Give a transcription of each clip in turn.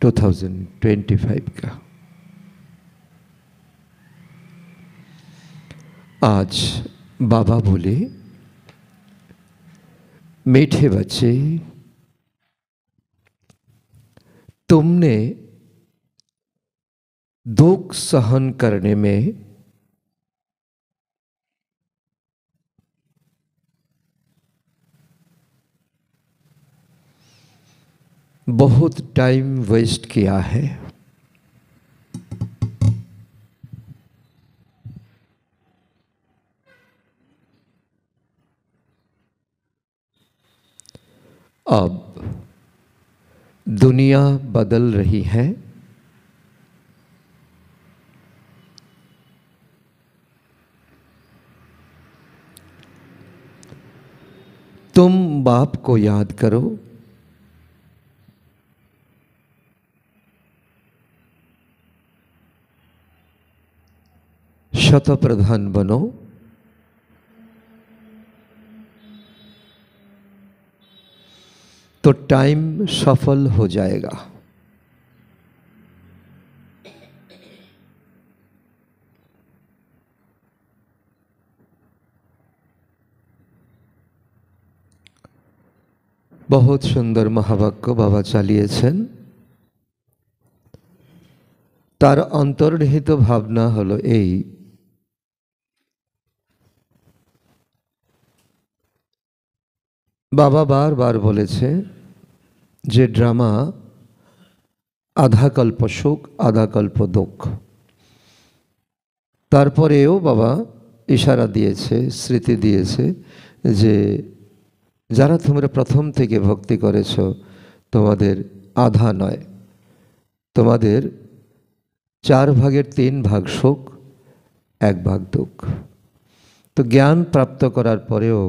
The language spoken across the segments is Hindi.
2025 का। आज बाबा बोले, मीठे बच्चे, तुमने दुख सहन करने में बहुत टाइम वेस्ट किया है। अब दुनिया बदल रही है। तुम बाप को याद करो, शतप्रधान बनो, तो टाइम सफल हो जाएगा। बहुत सुंदर महावाक्य बाबा चालिয়েছেন। तार अंतर्निहित भावना हलो এই, बाबा बार बार बोलेছে যে ড্রামা आधा कल्प सुख आधा कल्प दुख। তারপরেও বাবা ইশারা দিয়েছে, স্মৃতি দিয়েছে যে যারা তোমরা প্রথম থেকে ভক্তি করেছো তোমাদের আধা নয়, তোমাদের 4 ভাগের 3 ভাগ সুখ 1 ভাগ দুঃখ। তো জ্ঞান প্রাপ্ত করার পরেও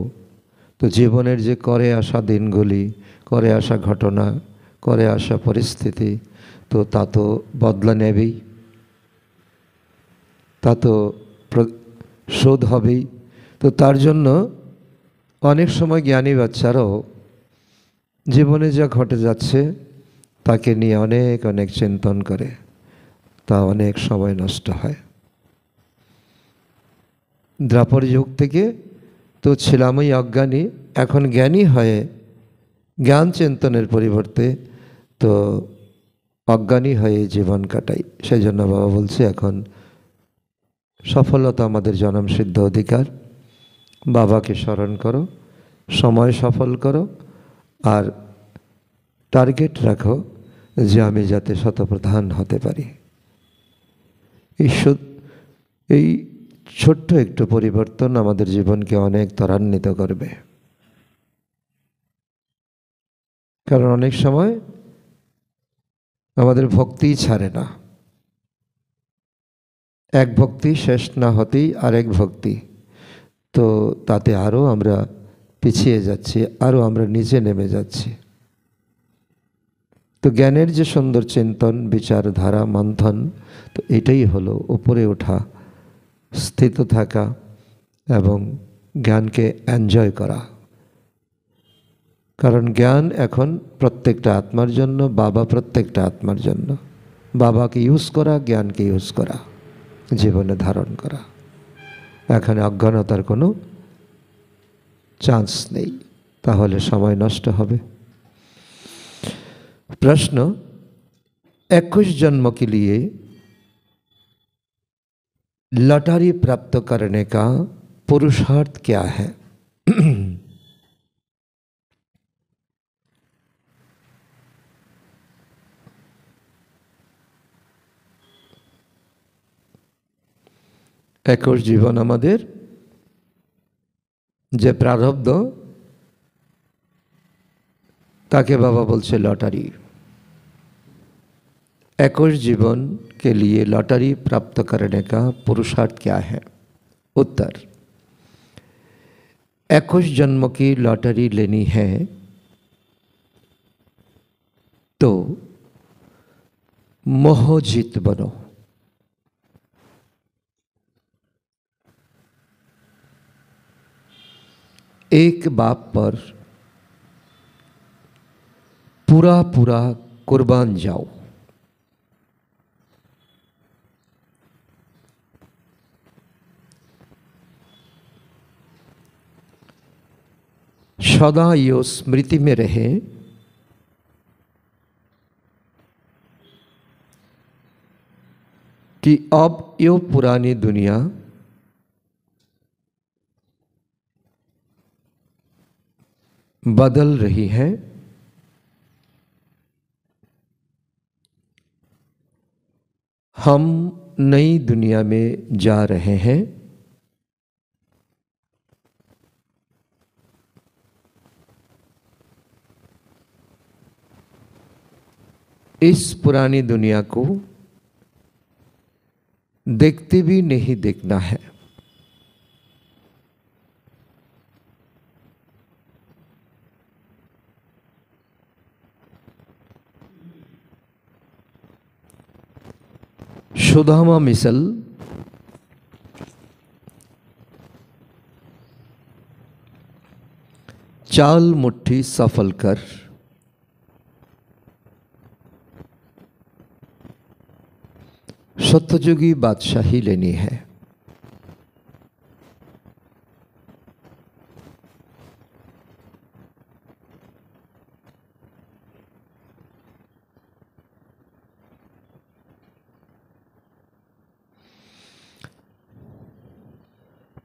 তো জীবনের যে করে আসা দিনগুলি, করে আসা ঘটনা, করে আসা পরিস্থিতি, তো তা তো বদলা নেবেই, তা তো শোধ হবেই। তো তার জন্য অনেক সময় জ্ঞানী বাচ্চারাও জীবনে যা ঘটে যাচ্ছে তাকে নিয়ে অনেক অনেক চিন্তন করে, তা অনেক সময় নষ্ট হয়। দ্বাপর যুগ থেকে তো ছিলামই অজ্ঞানী, এখন জ্ঞানী হয়ে জ্ঞান চিন্তনের পরিবর্তে তো অজ্ঞানী হয়ে জীবন কাটাই। সেই জন্য বাবা বলছে এখন সফলতা আমাদের জন্মসিদ্ধ অধিকার। বাবাকে স্মরণ করো, সময় সফল করো, আর টার্গেট রাখো যে আমি যাতে শতপ্রধান হতে পারি। এই ছোট্ট একটু পরিবর্তন আমাদের জীবনকে অনেক ত্বরান্বিত করবে। কারণ অনেক সময় আমাদের ভক্তিই ছাড়ে না, এক ভক্তি শেষ না হতেই আরেক ভক্তি, তো তাতে আরও আমরা পিছিয়ে যাচ্ছি, আরও আমরা নিচে নেমে যাচ্ছি। তো জ্ঞানের যে সুন্দর চিন্তন, বিচারধারা, মন্থন, তো এটাই হলো উপরে ওঠা, স্থিত থাকা এবং জ্ঞানকে এনজয় করা। কারণ জ্ঞান এখন প্রত্যেকটা আত্মার জন্য, বাবা প্রত্যেকটা আত্মার জন্য। বাবাকে ইউজ করা, জ্ঞানকে ইউজ করা, জীবনে ধারণ করা। এখানে অজ্ঞানতার কোনো চান্স নেই, তাহলে সময় নষ্ট হবে। प्रश्न, 21 जन्म के लिए लॉटरी प्राप्त करने का पुरुषार्थ क्या है? एकुश जीवन आमादेर जे प्रारब्ध ताके बाबा बोलছে लॉटरी। 21 जीवन के लिए लॉटरी प्राप्त करने का पुरुषार्थ क्या है? उत्तर, 21 जन्म की लॉटरी लेनी है तो मोहजित बनो। एक बाप पर पूरा पूरा कुर्बान जाओ। सदा यो स्मृति में रहे कि अब यो पुरानी दुनिया बदल रही है। हम नई दुनिया में जा रहे हैं। इस पुरानी दुनिया को देखते भी नहीं देखना है। सुदामा मिसल चाल मुट्ठी सफल कर सत्ययुगी बादशाही लेनी है।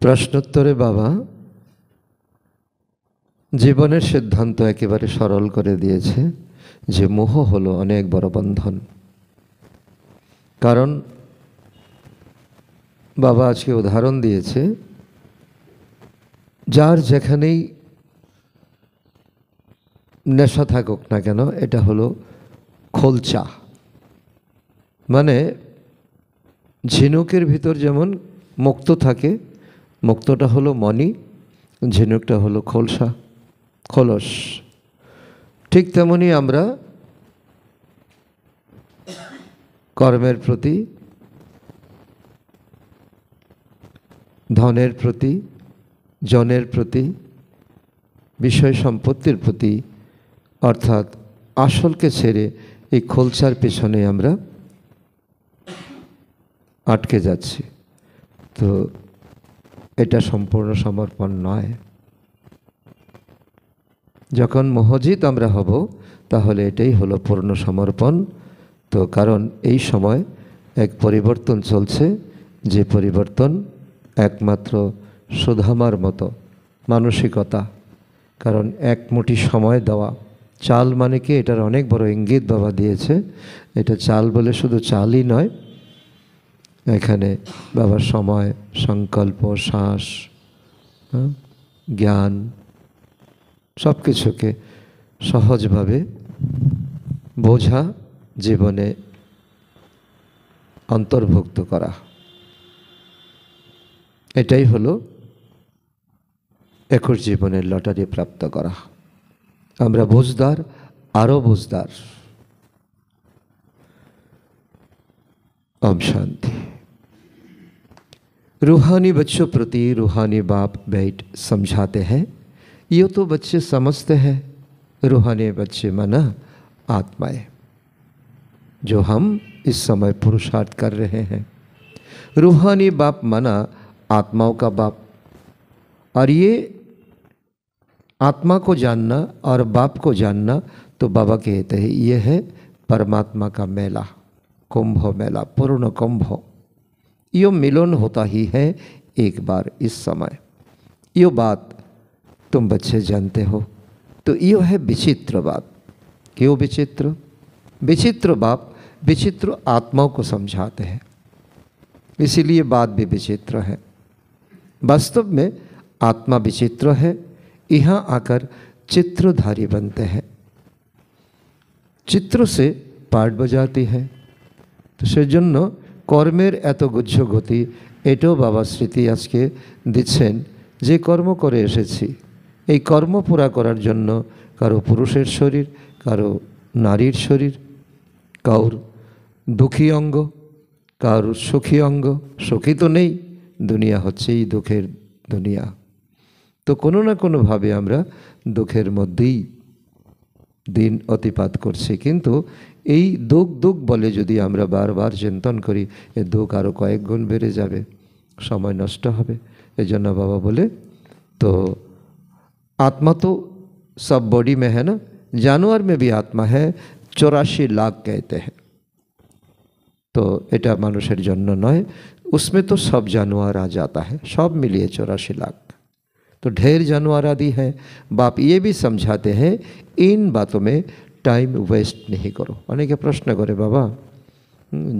प्रश्नोत्तरे बाबा जीवनेर सिद्धांत एकेबारे सरल करे दिएছে যে মোহ হলো অনেক বড় বন্ধন। কারণ বাবা আজকে উদাহরণ দিয়েছে, যার যেখানেই নেশা থাকুক না কেন এটা হলো খোলচা। মানে ঝিনুকের ভিতর যেমন মুক্ত থাকে, মুক্তটা হলো মণি, ঝিনুকটা হলো খোলসা, খোলস। ঠিক তেমনি আমরা কর্মের প্রতি, ধনের প্রতি, জনের প্রতি, বিষয় সম্পত্তির প্রতি, অর্থাৎ আসলকে ছেড়ে এই খোলসার পেছনে আমরা আটকে যাচ্ছি। তো এটা সম্পূর্ণ সমর্পণ নয়। যখন মোহজিত আমরা হব তাহলে এটাই হলো পূর্ণ সমর্পণ। তো কারণ এই সময় এক পরিবর্তন চলছে, যে পরিবর্তন একমাত্র সুধামার মতো মানসিকতা। কারণ এক মুঠি সময় দেওয়া, চাল মানে কি এটার অনেক বড় ইঙ্গিত বাবা দিয়েছে। এটা চাল বলে শুধু চালই নয়, এখানে বাবার সময়, সংকল্প, শ্বাস, জ্ঞান সব কিছুকে সহজভাবে বোঝা, জীবনে অন্তর্ভুক্ত করা, এটাই হলো 21 জীবনের লটারি প্রাপ্ত করা। আমরা বুঝদার, আরও বুঝদার। ओम शांति। रूहानी बच्चों प्रति रूहानी बाप बैठ समझाते हैं। ये तो बच्चे समझते हैं, रूहानी बच्चे माना आत्माएं, जो हम इस समय पुरुषार्थ कर रहे हैं। रूहानी बाप माना आत्माओं का बाप। और ये आत्मा को जानना और बाप को जानना, तो बाबा कहते हैं ये है परमात्मा का मेला, कुंभ मेला, पूर्ण कुंभ। यो मिलन होता ही है एक बार इस समय। यो बात तुम बच्चे जानते हो। तो यो है विचित्र बात। क्यों विचित्र? विचित्र बाप विचित्र आत्माओं को समझाते हैं, इसीलिए बात भी विचित्र है। वास्तव में आत्मा विचित्र है, यहाँ आकर चित्रधारी बनते हैं, चित्र से पाठ बजाती है। तो সেজন্য কর্মের এত গুচ্ছ গতি, এটাও বাবা স্মৃতি আজকে দিচ্ছেন যে কর্ম করে এসেছি, এই কর্ম পুরা করার জন্য কারো পুরুষের শরীর, কারো নারীর শরীর, কারোর দুঃখী অঙ্গ, কারোর সুখী অঙ্গ। সুখী তো নেই, দুনিয়া হচ্ছেই দুঃখের দুনিয়া। তো কোনো না কোনোভাবে আমরা দুঃখের মধ্যেই দিন অতিপাত করছি। কিন্তু এই দুঃখ দুঃখ বলে যদি আমরা বারবার চিন্তন করি, এ দুঃখ আরও কয়েক গুণ বেড়ে যাবে, সময় নষ্ট হবে। এই জন্য বাবা বলে, তো आत्मा तो सब बॉडी में है ना, जानवर में भी आत्मा है, 84 लाख कहते हैं। तो এটা মানুষের জন্য নয়, उसमें तो सब जानवर आ जाता है, सब मिलिए 84 लाख। तो ढेर जानवर आदि है। बाप ये भी समझाते हैं इन बातों में टाइम वेस्ट नहीं करो। अनेके प्रश्न करे बाबा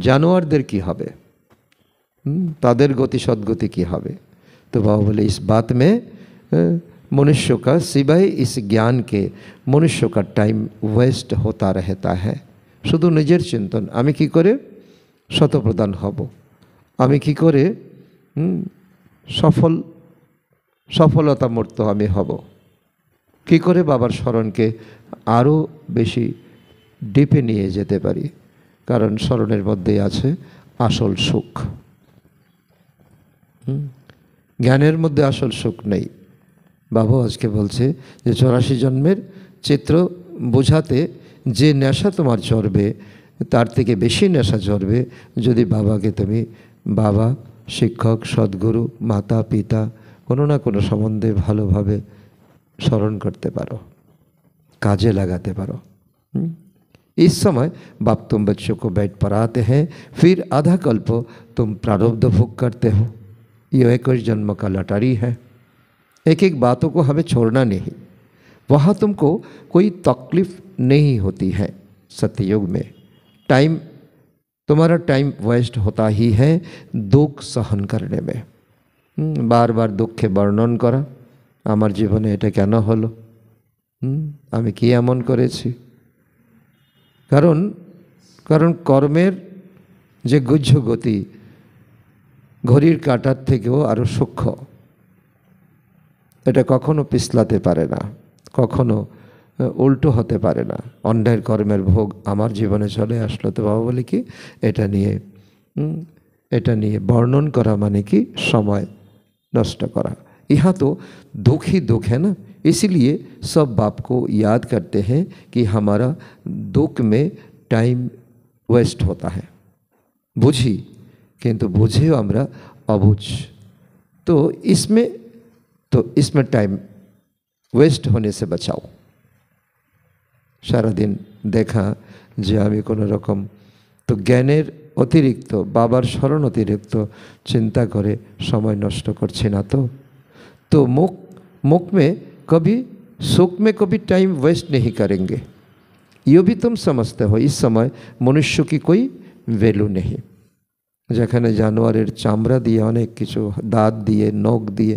जानवरদের কি হবে, তাদের গতি সদ্গতি কি হবে? तो बाबा बोले इस बात में मनुष्य का सिवाय इस ज्ञान के मनुष्य का टाइम वेस्ट होता रहता है। शुद्ध निजेर चिंतन आमी की करे शतप्रधान हब, आमी की करे सफलता मूर्त आमी हब, की करे बाबार स्मरण के आरो बेशी डिपे निये जेते पारी, कारण स्मरणेर मধ্যে আছে আসল সুখ। ज्ञानेर मধ্যে আসল সুখ নেই। बाबा आज के बोलছে যে 84 जन्मेर चित्र बोझाते जे नेशा तुम्हार चढ़बे तार थेके बेशी नेशा चढ़बे यदि बाबा के तुम बाबा शिक्षक सद्गुरु माता पिता कोनो ना कोनो सम्बन्धे भालोभावे स्मरण करते पारो, काजे लगाते पारो। इस समय बाप तुम बच्चों को बेड पर आते हैं, फिर आधा कल्प तुम प्रारब्ध भोग करते हो। ये 21 जन्म का लटारी है। एक एक बातों को हमें छोड़ना नहीं। वहाँ तुमको कोई तकलीफ नहीं होती है। सत्ययुग में टाइम तुम्हारा टाइम वेस्ट होता ही है दुख सहन करने में। बार बार दुखे वर्णन करा, आमार जीवने एटा केन हलो, आमी कि एमन करेছি। कारण कारण कर्मेर जे गुह्य गति घड़िर काटार थेकेও आरो सूक्ष्म, এটা কখনো পিছলাতে পারে না, কখনো উল্টো হতে পারে না। অন্যের কর্মের ভোগ আমার জীবনে চলে আসলো, তো বাবা বলে কি এটা নিয়ে বর্ণন করা মানে কি সময় नष्ट करा। यहाँ तो दुख ही दुख है ना, इसीलिए सब बाप को याद करते हैं कि हमारा दुख में टाइम वेस्ट होता है। बुझी किंतु बुझेও আমরা অবুঝ। तो इसमें टाइम वेस्ट होने से बचाओ। सारा दिन देखा जे आमी कोनो रकम तो ज्ञानेर अतिरिक्त बाबार स्मरण अतिरिक्त चिंता करे समय नष्ट करछी ना। तो मुख में कभी सुख में कभी टाइम वेस्ट नहीं करेंगे। ये भी तुम समझते हो इस समय मनुष्य की कोई वैल्यू नहीं। যেখানে জানোয়ারের চামড়া দিয়ে অনেক কিছু দাঁত দিয়ে নখ দিয়ে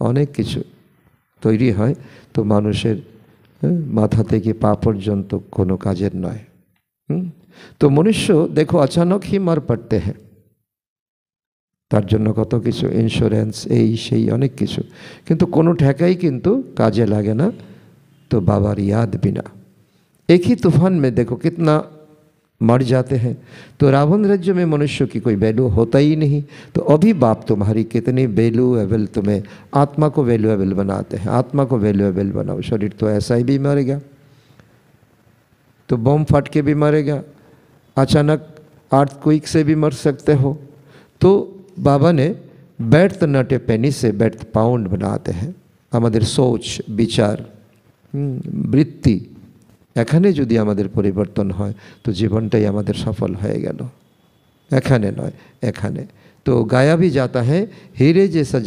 অনেক কিছু তৈরি হয়, তো মানুষের মাথা থেকে পা পর্যন্ত কোনো কাজের নয়। তো মনুষ্য দেখো अचानक ही मर पड़ते हैं, তার জন্য কত কিছু ইন্স্যুরেন্স এই সেই অনেক কিছু, কিন্তু কোনো ঠেকাই কিন্তু কাজে লাগে না। तो बाबार याद बिना एक ही तूफान में देखो कितना मर जाते हैं। तो रावण राज्य में मनुष्य की कोई वैल्यू होता ही नहीं। तो अभी बाप तुम्हारी कितनी वैल्यूएबल, तुम्हें आत्मा को वैल्यूएबल बनाते हैं। आत्मा को वैल्यूएबल बनाओ। शरीर तो ऐसा ही भी मरेगा, तो बम फट के भी मरेगा, अचानक अर्थक्वेक से भी मर सकते हो। तो बाबा ने व्यर्थ नटे पेनी से व्यर्थ पाउंड बनाते हैं। हमारे सोच विचार वृत्ति এখানে যদি আমাদের পরিবর্তন হয় তো জীবনটাই আমাদের সফল হয়ে গেল। এখানে নয় এখানে। তো গায়া भी जाता है हीरे जैसा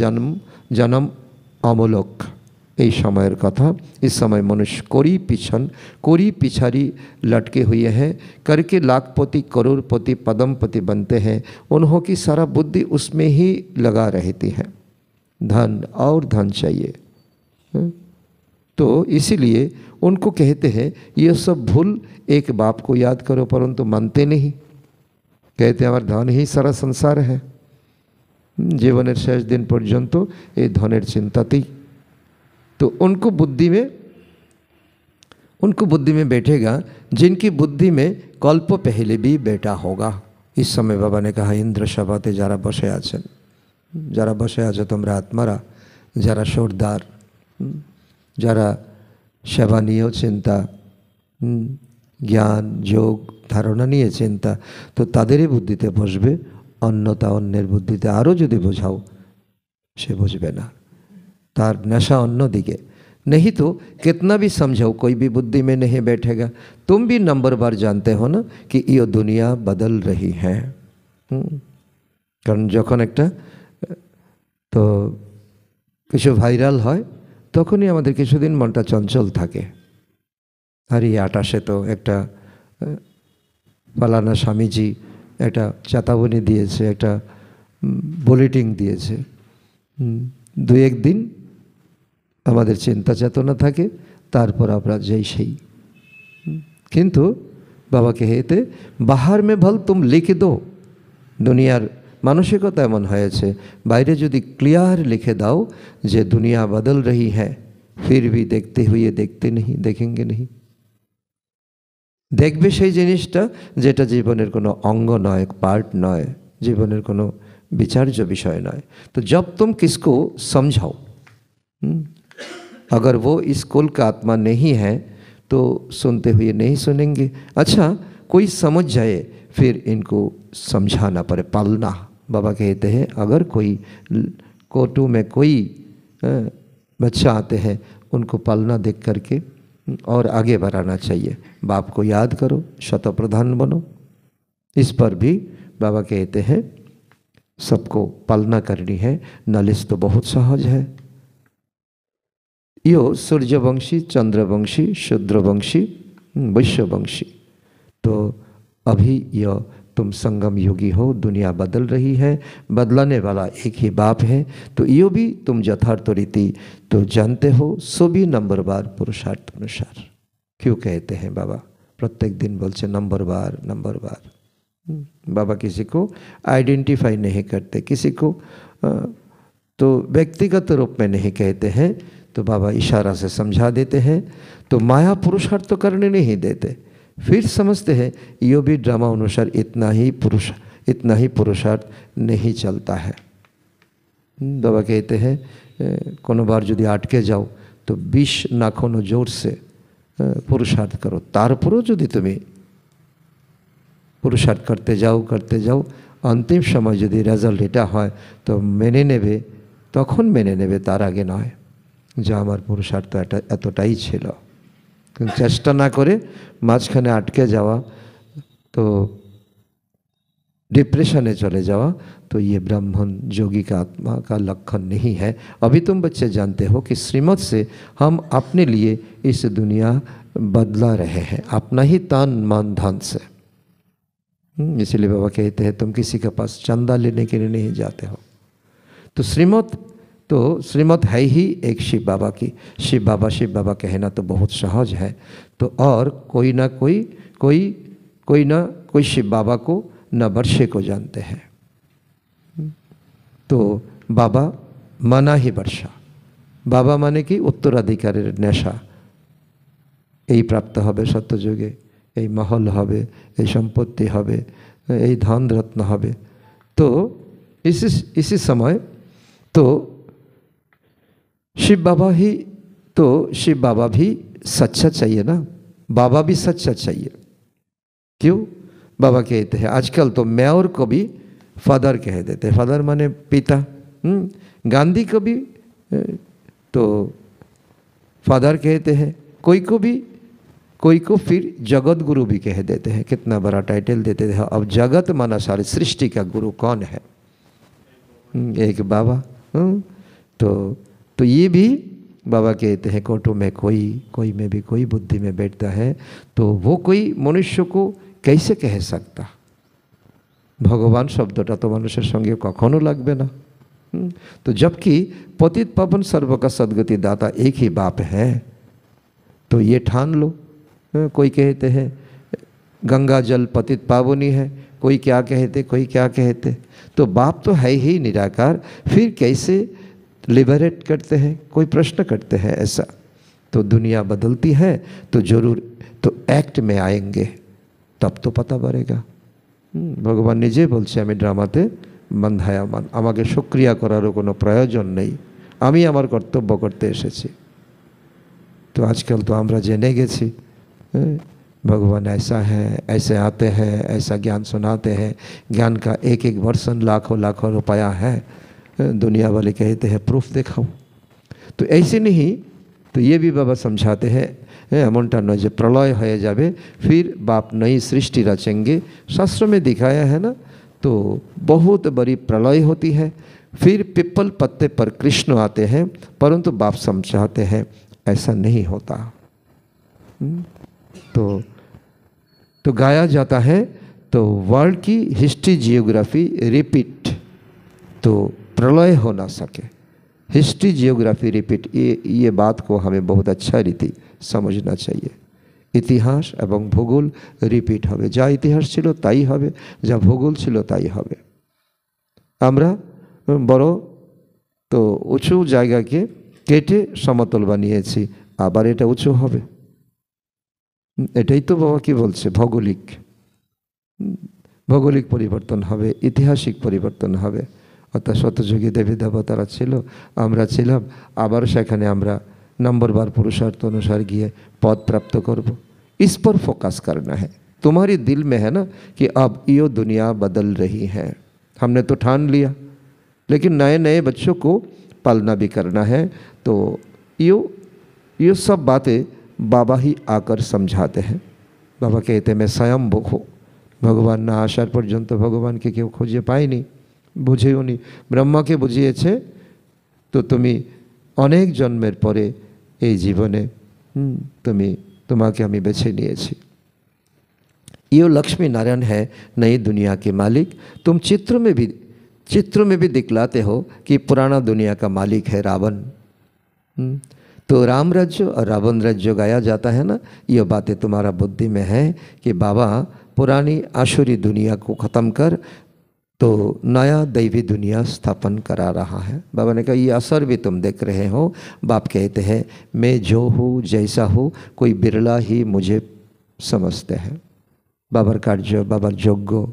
जन्म अमूलक। এই সময়ের কথা। इस समय मनुष्य कोरी पिछारी लटके हुए हैं, करके लाखपति करोड़पति पदमपति बनते हैं। उन्हों की सारा बुद्धि उसमें ही लगा रहती है, धन और धन चाहिए। तो इसीलिए उनको कहते हैं ये सब भूल एक बाप को याद करो, परंतु मानते नहीं। कहते हैं हमारा धन ही सारा संसार है। जीवनेर शेष दिन पर्यंत ये धनेर चिंतातेई। तो उनको बुद्धि में बैठेगा जिनकी बुद्धि में कल्प पहले भी बैठा होगा। इस समय बाबा ने कहा इंद्र सभाते जारा बसे आছেন, যারা বসে আছো তোমরা আত্মারা, যারা সর্দার, যারা সেবা নিয়েও চিন্তা, জ্ঞান যোগ ধারণা নিয়ে চিন্তা, তো তাদেরই বুদ্ধিতে বসবে। অন্যতা অন্যের বুদ্ধিতে আরও যদি বোঝাও সে বুঝবে না, তার নেশা অন্যদিকে। नहीं तो कितना भी समझाओ कोई भी बुद्धि में नहीं बैठेगा। तुम भी नंबर बार जानते हो ना कि ये दुनिया बदल रही है। कारण যখন একটা তো কিছু ভাইরাল হয় তখনই আমাদের কিছুদিন মনটা চঞ্চল থাকে। আর এই 28-এ তো একটা ফালানা স্বামীজি একটা চেতাবনী দিয়েছে, একটা বুলেটিন দিয়েছে। দু একদিন আমাদের চিন্তা চেতনা থাকে, তারপর আমরা যেই সেই। কিন্তু বাবা कहते बाहर में भल तुम लिख दो। दुनियार मानसिकता एमन হয়েছে, বাইরে যদি क्लियर लिखे दाओ যে दुनिया बदल रही है, फिर भी देखते हुए देखते नहीं, देखेंगे नहीं। देखबे সেই জিনিসটা যেটা জীবনের কোনো অঙ্গ নয়, পার্ট নয়, জীবনের কোনো विचार्य विषय नय। तो जब तुम किसको समझाओ, अगर वो इस कुल का आत्मा नहीं है तो सुनते हुए नहीं सुनेंगे। अच्छा कोई समझ जाए फिर इनको समझाना पड़े, पालना। बाबा कहते हैं अगर कोई कोटू में कोई बच्चा आते हैं उनको पालना देख करके और आगे बढ़ाना चाहिए। बाप को याद करो, शतप्रधान बनो। इस पर भी बाबा कहते हैं सबको पालना करनी है। नॉलेज तो बहुत सहज है। यो सूर्यवंशी, चंद्रवंशी, शूद्रवंशी, वैश्यवंशी। तो अभी यह तुम संगम योगी हो, दुनिया बदल रही है, बदलाने वाला एक ही बाप है। तो यो भी तुम यथार्थ रीति तो जानते हो, सो भी नंबरवार पुरुषार्थ अनुसार। क्यों कहते हैं बाबा प्रत्येक दिन बोलते नंबरवार नंबरवार। बाबा किसी को आइडेंटिफाई नहीं करते, किसी को तो व्यक्तिगत रूप में नहीं कहते हैं। तो बाबा इशारा से समझा देते हैं। तो माया पुरुषार्थ तो करने नहीं देते, फिर समझते हैं यो भी ड्रामा अनुसार इतना ही पुरुषार्थ नहीं चलता है। बाबा कहते हैं कोनो बार यदि अटके जाओ तो 20 नाखों जोर से पुरुषार्थ करो, तारपरो यदि तुम्हें पुरुषार्थ करते जाओ अंतिम समय यदि रेजल्ट एटा है तो मेने नेबे, तखन मेने नेबे, तार आगे नय जे आमार पुरुषार्थ एतटाई छिलो। चेष्टा ना करे माझखाने आटके जावा तो डिप्रेशने चले जावा, तो ये ब्राह्मण योगी का आत्मा का लक्षण नहीं है। अभी तुम बच्चे जानते हो कि श्रीमत से हम अपने लिए इस दुनिया बदला रहे हैं, अपना ही तन मन धन से। इसलिए बाबा कहते हैं तुम किसी के पास चंदा लेने के लिए नहीं जाते हो। तो श्रीमत है ही एक शिव बाबा की। शिव बाबा कहना तो बहुत सहज है। तो और कोई ना कोई शिव बाबा को न वर्षे को जानते हैं। तो बाबा माना ही वर्षा, बाबा माने कि उत्तराधिकार नेशा। यही प्राप्त হবে সত্যযুগে, এই महल হবে, এই সম্পত্তি হবে, এই धन रत्न হবে। तो इसी समय तो शिव बाबा भी सच्चा चाहिए ना, बाबा भी सच्चा चाहिए। क्यों? बाबा कहते हैं आजकल तो मेयर को भी फादर कह देते हैं, फादर माने पिता। गांधी को भी तो फादर कहते हैं, कोई को फिर जगत गुरु भी कह देते हैं। कितना बड़ा टाइटल देते हैं। अब जगत माना सारी सृष्टि का गुरु कौन है? एक बाबा। तो ये भी बाबा कहते हैं कोटो में कोई में भी कोई बुद्धि में बैठता है तो वो कोई मनुष्य को कैसे कह सकता? भगवान शब्दटा तो मनुष्य संगे कखनो लागबे ना। तो जबकि पतित पावन सर्व का सद्गति दाता एक ही बाप है, तो ये ठान लो। कोई कहते हैं गंगा जल पतित पावनी है, कोई क्या कहते। तो बाप तो है ही निराकार, फिर कैसे लिबरेट करते हैं? कोई प्रश्न करते हैं ऐसा। तो दुनिया बदलती है तो जरूर तो एक्ट में आएंगे, तब तो पता पड़ेगा। भगवान निजे बोलছে আমি ড্রামাতে বন্ধায়মান, আমাকে শুকরিয়া করারও কোনো প্রয়োজন নেই, আমি আমার কর্তব্য করতে এসেছি। तो आजकल तो আমরা জেনে গেছি भगवान ऐसा है, ऐसे आते हैं, ऐसा ज्ञान सुनाते हैं। ज्ञान का एक वर्षन लाखों रुपया है। दुनिया वाले कहते हैं प्रूफ दिखाओ। तो ऐसे नहीं तो ये भी बाबा समझाते हैं एमनटा नय जे प्रलय हो जाए फिर बाप नई सृष्टि रचेंगे। शास्त्र में दिखाया है ना, तो बहुत बड़ी प्रलय होती है, फिर पिपल पत्ते पर कृष्ण आते हैं, परंतु बाप समझाते हैं ऐसा नहीं होता। तो गाया जाता है तो वर्ल्ड की हिस्ट्री जियोग्राफी रिपीट, तो प्रलय हो ना सके, हिस्ट्री जियोग्राफी रिपीट, ये बात को हमें बहुत अच्छा रीति समझना चाहिए। इतिहास एवं भूगोल रिपीट হবে, যা ইতিহাস ছিল তাই হবে, যা ভূগোল ছিল তাই হবে। আমরা বড় তো উঁচু জায়গাকে কেটে সমতল বানিয়েছি, আবার এটা উঁচু হবে। এটাই তো বাবা কি বলছে, ভৌগোলিক পরিবর্তন হবে, ঐতিহাসিক পরিবর্তন হবে। অর্থাৎ শতযুগী দেবী দেবতারা ছিল, আমরা ছিলাম, আবার সেখানে আমরা नंबरवार पुरुषार्थ अनुसार गए पद प्राप्त करब। इस पर फोकस करना है। तुम्हारे दिल में है ना कि अब ये दुनिया बदल रही है, हमने तो ठान लिया, लेकिन नए नए बच्चों को पालना भी करना है। तो ये सब बातें बाबा ही आकर समझाते हैं। बाबा कहते मैं स्वयं भूखो, भगवान ना आसार पर्यंत भगवान के क्यों खोजे पायनी, बुझेও নি। ब्रह्माके बुझिয়েছে, तो तुम्हें अनेक जन्मेर परे এই জীবনে तुम्हें हमें बेছে নিয়েছি। यो लक्ष्मी नारायण है नई दुनिया के मालिक। तुम चित्र में भी दिखलाते हो कि पुराना दुनिया का मालिक है रावण। तो राम राज्य और रावण राज्य गाया जाता है ना, ये बातें तुम्हारा बुद्धि में है कि बाबा पुरानी आसुरी दुनिया को ख़त्म कर तो नया दैवी दुनिया स्थापन करा रहा है। बाबा ने कहा ये असर भी तुम देख रहे हो। बाप कहते हैं मैं जो हूँ जैसा हूँ, कोई बिरला ही मुझे समझते हैं। बाबर कार्य बाबर योग्य,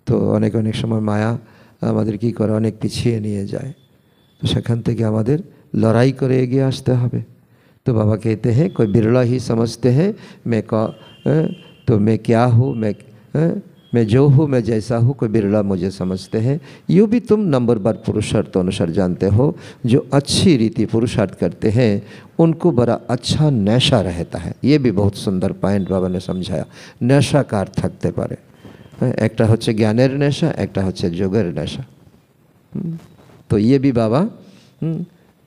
तो अनेक अनेक समय माया आमादेर की करे अनेक पिछिए निये जाए, तो सेखान थेके आमादेर लड़ाई करे एगिए आसते हबे। तो बाबा कहते हैं कोई बिरला ही समझते हैं तो मैं क्या हूँ, मैं जो हूँ, मैं जैसा हूँ, कोई बिरला मुझे समझते हैं। यूँ भी तुम नंबरवार पुरुषार्थ अनुसार जानते हो। जो अच्छी रीति पुरुषार्थ करते हैं उनको बड़ा अच्छा नशा रहता है। ये भी बहुत सुंदर पॉइंट बाबा ने समझाया। नेशाकार थकते पारे, एक होच्छे ज्ञानेर नेशा, एक होच्छे जोगेर नेशा। तो ये भी बाबा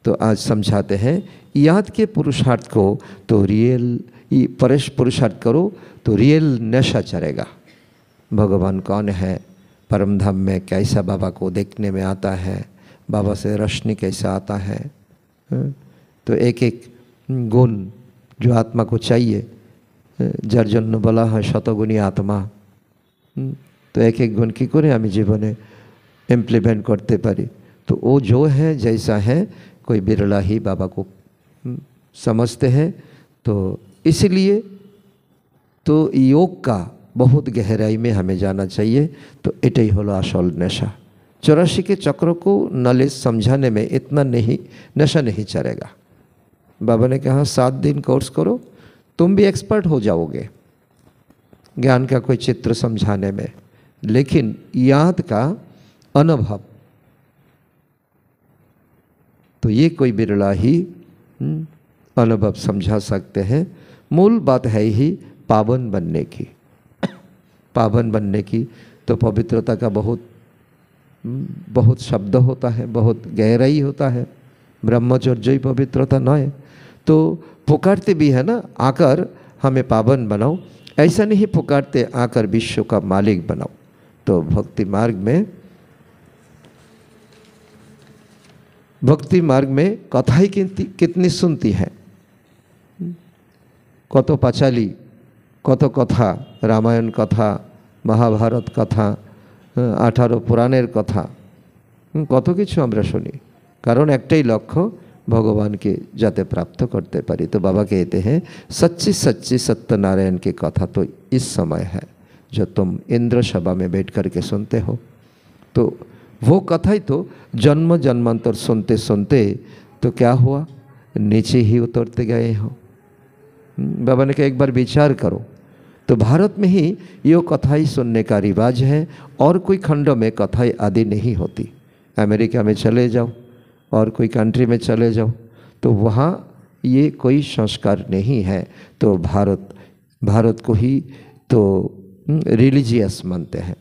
तो आज समझाते हैं। याद के पुरुषार्थ को तो रियल पुरुषार्थ करो तो रियल नशा चढ़ेगा। भगवान कौन है, परम धाम में कैसा बाबा को देखने में आता है, बाबा से रोशनी कैसा आता है। तो एक एक गुण जो आत्मा को चाहिए, जार जन्य बला है शतगुणी आत्मा, तो एक एक गुण की करे आमी जीवने इम्प्लीमेंट करते पारी। तो वो जो है जैसा है, कोई बिरला ही बाबा को समझते हैं। तो इसलिए तो योग का बहुत गहराई में हमें जाना चाहिए। तो एटाई हलो आसल नशा। 84 के चक्र को नॉलेज समझाने में इतना नशा नहीं चढ़ेगा। बाबा ने कहा 7 दिन कोर्स करो, तुम भी एक्सपर्ट हो जाओगे ज्ञान का कोई चित्र समझाने में। लेकिन याद का अनुभव तो ये कोई बिरला ही अनुभव समझा सकते हैं। मूल बात है ही पावन बनने की। पावन बनने की तो पवित्रता का बहुत शब्द होता है, बहुत गहराई होता है। ब्रह्मचर्य ही पवित्रता न है। तो पुकारते भी है ना, आकर हमें पावन बनाओ, ऐसा नहीं पुकारते आकर विश्व का मालिक बनाओ। तो भक्ति मार्ग में कथाई कितनी सुनती है, कत पाचाली, कत कथा, रामायण कथा, महाभारत कथा, 18 पुराणेर कथा, कत किछु आमरा शुनी। कारण एकटाई लक्ष्य भगवान के जाते प्राप्त करते पारी। तो बाबा कहते हैं सच्ची सच्ची सत्यनारायण की कथा तो इस समय है जो तुम इंद्र सभा में बैठ कर के सुनते हो। तो वो कथा ही तो जन्म जन्मांतर सुनते सुनते तो क्या हुआ, नीचे ही उतरते गए हो। बाबा ने कहा एक बार विचार करो। तो भारत में ही ये कथाई सुनने का रिवाज है और कोई खंड में कथाई आदि नहीं होती। अमेरिका में चले जाओ और कोई कंट्री में चले जाओ तो वहाँ ये कोई संस्कार नहीं है। तो भारत को ही तो रिलीजियस मानते हैं,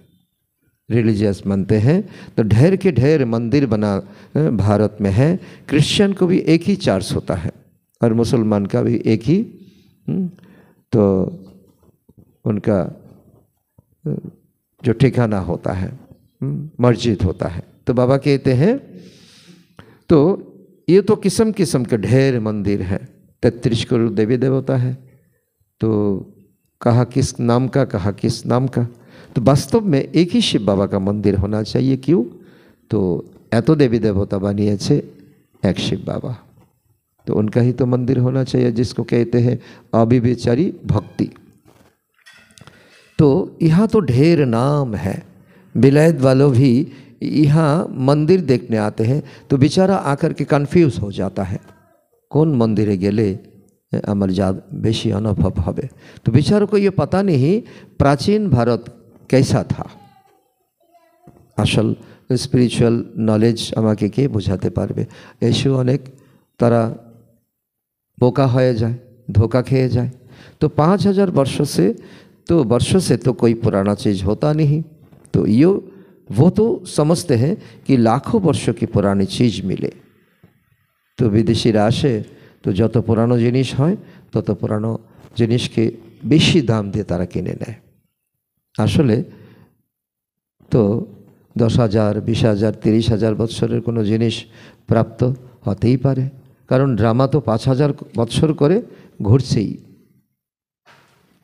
रिलीजियस मानते हैं। तो ढेर के ढेर मंदिर बना भारत में है। क्रिश्चियन को भी एक ही चर्च होता है और मुसलमान का भी एक ही तो उनका जो ठिकाना होता है मस्जिद होता है। तो बाबा कहते हैं तो ये तो किस्म किस्म के ढेर मंदिर हैं, 33 करोड़ देवी देवता है। तो कहा किस नाम का, कहा किस नाम का। तो वास्तव में एक ही शिव बाबा का मंदिर होना चाहिए। क्यों? तो एतो देवी देवता बानिয়েছে एक शिव बाबा, तो उनका ही तो मंदिर होना चाहिए, जिसको कहते हैं अविवेचारी भक्ति। तो यहाँ तो ढेर नाम है। विलायत वालों भी यहाँ मंदिर देखने आते हैं तो बेचारा आकर के कन्फ्यूज हो जाता है, कौन मंदिरे गेले আমার যা বেশি अनुभव হবে। तो बेचारों को ये पता नहीं प्राचीन भारत कैसा था। असल स्पिरिचुअल नॉलेज আমাকে কে বোঝাতে পারবে? এসে অনেক তারা বোকা হয়ে যায়, धोखा খেয়ে যায়। तो 5000 वर्षों से तो कोई पुराना चीज़ होता नहीं। तो ये वो तो समझते हैं कि लाखों वर्षों की पुरानी चीज़ मिले। तो विदेशीरा आसे तो যত পুরানো জিনিস হয় তত পুরানো জিনিসকে বেশি দাম দিয়ে তারা কিনে নেয়। আসলে তো 10,000, 20,000, 30,000 বছরের কোনো জিনিস প্রাপ্ত হতেই পারে, কারণ ড্রামা তো 5,000 বছর করে ঘুরছেই।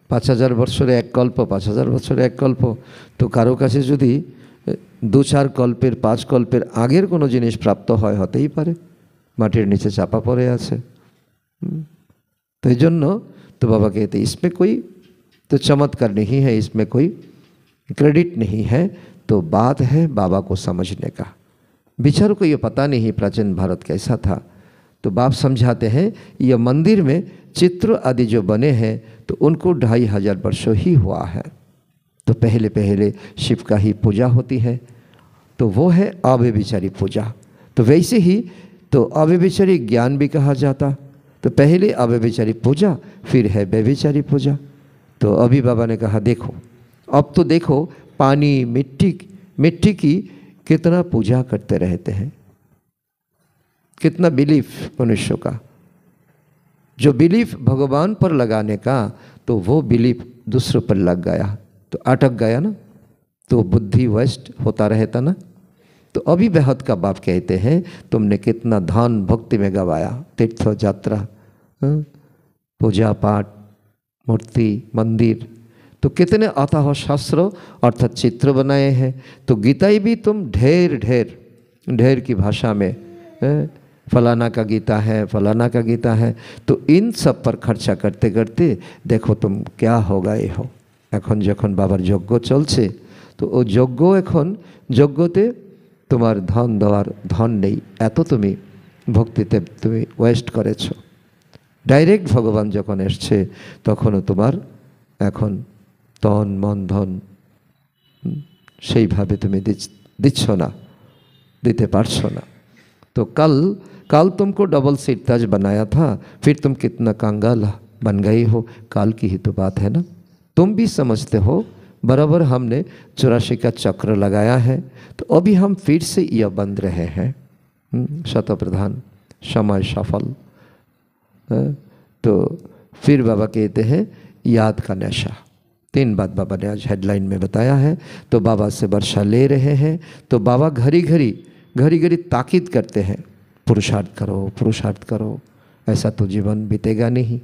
5,000 বছরে এক কল্প, 5,000 বছরে এক কল্প। তো কারো কাছে যদি 2-4 কল্পের 5 কল্পের আগের কোনো জিনিস প্রাপ্ত হয়, হতেই পারে মাটির নিচে চাপা পড়ে আছে। तो ये तो बाबा कहते इसमें कोई तो चमत्कार नहीं है, इसमें कोई क्रेडिट नहीं है। तो बात है बाबा को समझने का। बेचारों को ये पता नहीं प्राचीन भारत कैसा था। तो बाप समझाते हैं यह मंदिर में चित्र आदि जो बने हैं तो उनको 2500 वर्षों ही हुआ है। तो पहले पहले शिव का ही पूजा होती है, तो वो है अव्यभिचारी पूजा। तो वैसे ही तो अव्यभिचारी ज्ञान भी कहा जाता। तो पहले अव्यभिचारी पूजा, फिर है व्यभिचारी पूजा। तो अभी बाबा ने कहा देखो, अब तो देखो पानी मिट्टी की कितना पूजा करते रहते हैं, कितना बिलीफ मनुष्य का। जो बिलीफ भगवान पर लगाने का, तो वो बिलीफ दूसरों पर लग गया तो अटक गया ना, तो बुद्धि वेस्ट होता रहता ना। तो अभी बेहद का बाप कहते हैं तुमने कितना धन भक्ति में गवाया, तीर्थ यात्रा, पूजा पाठ, मूर्ति, मंदिर, तो कितने अथाह शास्त्र अर्थात चित्र बनाए हैं। तो गीताई भी तुम ढेर की भाषा में फलाना का गीता है, फलाना का गीता है। तो इन सब पर खर्चा करते करते देखो तुम क्या हो गए हो। এখন যখন বাবার যজ্ঞ চলছে তো ও যজ্ঞ এখন যজ্ঞতে তোমার ধন দেওয়ার ধন নেই, এত তুমি ভক্তিতে তুমি ওয়েস্ট করেছো। ডাইরেক্ট ভগবান যখন এসছে তখনও তোমার এখন তন মন ধন সেইভাবে তুমি দিচ্ছ না, দিতে পারছো না। तो कल तुमको डबल सीट ताज बनाया था, फिर तुम कितना कंगाल बन गई हो। काल की ही तो बात है ना। तुम भी समझते हो बराबर हमने 84 का चक्र लगाया है, तो अभी हम फिर से यह बंद रहे हैं शतप्रधान समय सफल। तो फिर बाबा कहते हैं याद का नशा। 3 बात बाबा ने आज हेडलाइन में बताया है। तो बाबा से वर्षा ले रहे हैं। तो बाबा घड़ी घड़ी ताकीद करते हैं पुरुषार्थ करो, ऐसा तो जीवन बीतेगा नहीं।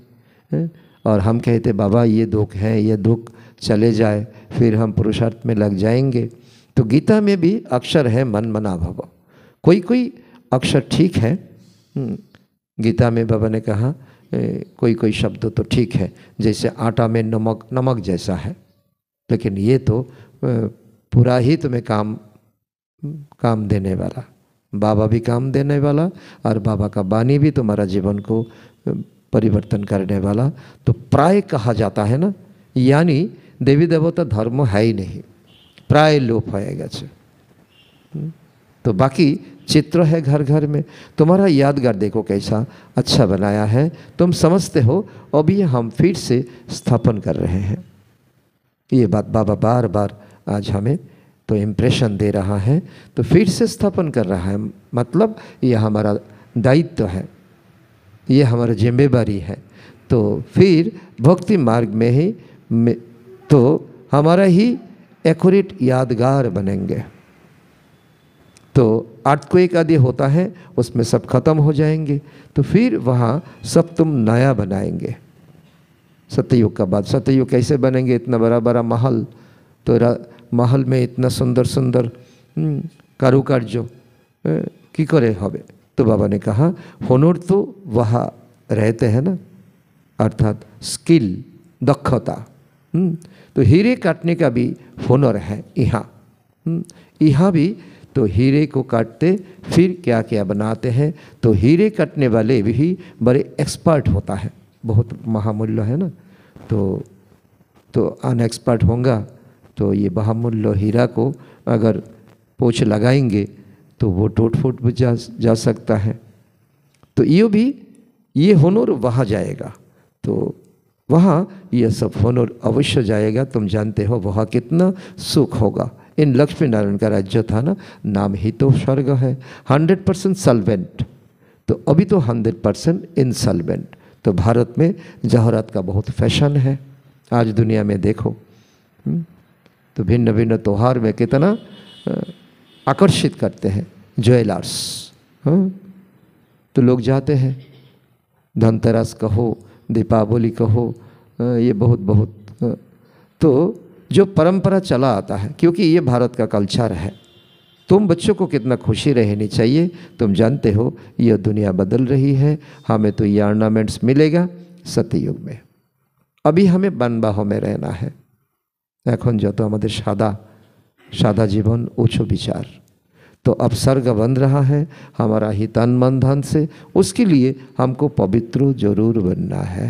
और हम कहते बाबा ये दुख है, ये दुख चले जाए फिर हम पुरुषार्थ में लग जाएंगे। तो गीता में भी अक्षर है मन मना भव। कोई अक्षर ठीक है, गीता में बाबा ने कहा कोई शब्द तो ठीक है, जैसे आटा में नमक जैसा है, लेकिन ये तो पूरा ही तुम्हें काम देने वाला, बाबा भी काम देने वाला और बाबा का वाणी भी तुम्हारा जीवन को परिवर्तन करने वाला। तो प्राय कहा जाता है ना, यानी देवी देवता धर्म है ही नहीं, प्राय लोप हो गए। तो बाकी चित्र है घर घर में, तुम्हारा यादगार देखो कैसा अच्छा बनाया है, तुम समझते हो अभी हम फिर से स्थापन कर रहे हैं। ये बात बाबा बार बार आज हमें तो इम्प्रेशन दे रहा है, तो फिर से स्थापन कर रहा है, मतलब ये हमारा दायित्व है, ये हमारा जिम्मेदारी है। तो फिर भक्ति मार्ग में ही तो हमारा ही एक्यूरेट यादगार बनेंगे। तो अर्थक्वेक आदि होता है उसमें सब खत्म हो जाएंगे, तो फिर वहाँ सब तुम नया बनाएंगे। सत्ययुग का बात, सत्ययुग कैसे बनेंगे? इतना बड़ा बड़ा महल, तो महल में इतना सुंदर सुंदर कारुकार्य की करे हबे। तो बाबा ने कहा हुनर तो वहाँ रहते हैं ना, अर्थात स्किल, दक्षता। तो हीरे काटने का भी हुनर है यहाँ। यहाँ भी तो हीरे को काटते फिर क्या क्या बनाते हैं। तो हीरे काटने वाले भी बड़े एक्सपर्ट होता है, बहुत महामूल्य है ना। तो अनएक्सपर्ट होगा तो ये बहुमूल्य हीरा को अगर पोछ लगाएंगे तो वो टूट फूट भी जा सकता है। तो ये हुनर वहाँ जाएगा, तो वहाँ ये सब हुनर अवश्य जाएगा। तुम जानते हो वहाँ कितना सुख होगा। इन लक्ष्मी नारायण का राज्य था ना, नाम ही तो स्वर्ग है। 100% सॉल्वेंट, तो अभी तो 100% इनसॉल्वेंट। तो भारत में जवाहरात का बहुत फैशन है आज दुनिया में देखो। तो भिन्न भिन्न त्योहार में कितना आकर्षित करते हैं ज्वेलर्स। तो लोग जाते हैं, धनतेरस कहो, दीपावली कहो, ये बहुत तो जो परंपरा चला आता है, क्योंकि ये भारत का कल्चर है। तुम बच्चों को कितना खुशी रहनी चाहिए। तुम जानते हो यह दुनिया बदल रही है, हमें तो ये ऑर्नामेंट्स मिलेगा सत्ययुग में। अभी हमें बनबाह में रहना है। এখন যত আমাদের सादा जीवन उच्च विचार, तो अब स्वर्ग बन रहा है हमारा ही तन मन धन से। उसके लिए हमको पवित्र जरूर बनना है,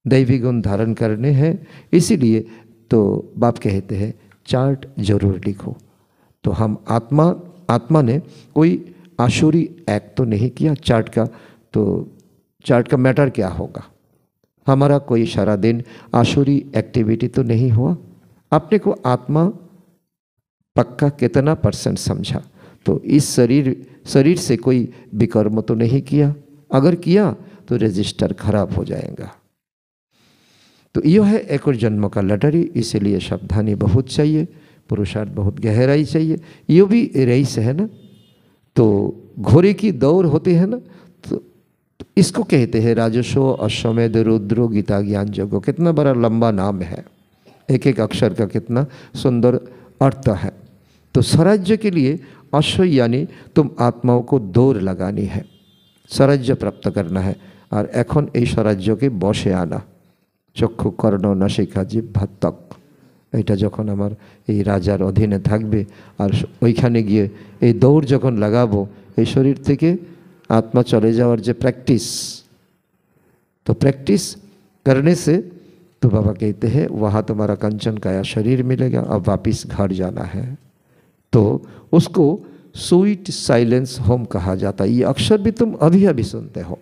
दैवी गुण धारण करने हैं। इसीलिए तो बाप कहते हैं चार्ट जरूर लिखो। तो हम आत्मा ने कोई आशुरी एक्ट तो नहीं किया चार्ट का, तो चार्ट का मैटर क्या होगा? हमारा कोई सारा दिन आशुरी एक्टिविटी तो नहीं हुआ। अपने को आत्मा पक्का कितना % समझा? तो इस शरीर से कोई विकर्म तो नहीं किया, अगर किया तो रजिस्टर खराब हो जाएगा। तो यह है एक और जन्म का लटरी। इसीलिए सावधानी बहुत चाहिए, पुरुषार्थ बहुत गहराई चाहिए। ये भी रेस है ना, तो घोड़े की दौड़ होती है ना, तो इसको कहते हैं राजस्व अश्वमेध रुद्र गीता ज्ञान यज्ञ। कितना बड़ा लंबा नाम है, एक एक अक्षर का कितना सुंदर अर्थ है। तो स्वराज्य के लिए अश्व यानी तुम आत्माओं को दौड़ लगानी है, स्वराज्य प्राप्त करना है। और एखन এই स्वराज्य के बसे आना, चक्षु कर्ण नासिका जिह्वा ত্বক, এটা যখন আমার এই রাজার অধীনে থাকবে আর ওইখানে গিয়ে এই দৌড় যখন লাগাবো, এই শরীর থেকে आत्मा चले जावर जो प्रैक्टिस, तो प्रैक्टिस करने से तो बाबा कहते हैं वहाँ तुम्हारा कंचन काया शरीर मिलेगा। अब वापिस घर जाना है, तो उसको स्वीट साइलेंस होम कहा जाता है। ये अक्षर भी तुम अभी अभी सुनते हो।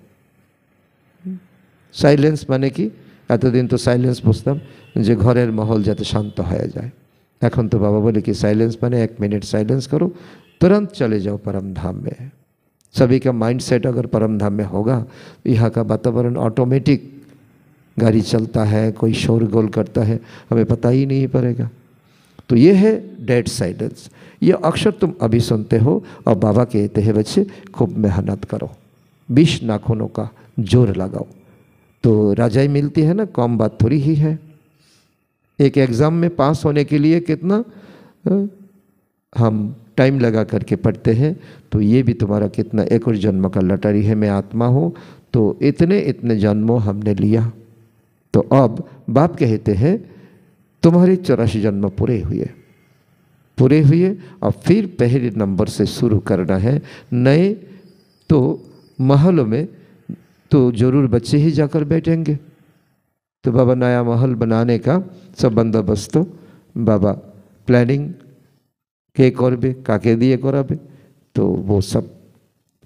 साइलेंस माने कि एतदिन तो साइलेंस बुझताम जे घरेर महल जाते शांत हो जाए, এখন तो बाबा बोले कि साइलेंस माने 1 मिनट साइलेंस करो, तुरंत चले जाओ परम धाम में। सभी का माइंड सेट अगर परम धाम में होगा, यहाँ का वातावरण ऑटोमेटिक, गाड़ी चलता है, कोई शोरगोल करता है, हमें पता ही नहीं पड़ेगा। तो ये है डेड साइलेंस। ये अक्षर तुम अभी सुनते हो और बाबा कहते हैं बच्चे खूब मेहनत करो, 20 नाखूनों का जोर लगाओ। तो राजाई मिलती है ना, कम बात थोड़ी ही है। एक एग्ज़ाम में पास होने के लिए कितना हम टाइम लगा करके पढ़ते हैं। तो ये भी तुम्हारा कितना एक और जन्म का लटरी है। मैं आत्मा हूँ, तो इतने जन्मों हमने लिया। तो अब बाप कहते हैं तुम्हारे 84 जन्म पूरे हुए, और फिर पहले नंबर से शुरू करना है। नए तो महलों में तो जरूर बच्चे ही जाकर बैठेंगे। तो बाबा नया महल बनाने का सब बंदोबस्त बाबा प्लानिंग के करबे, काके दिए कराबे, तो वो सब,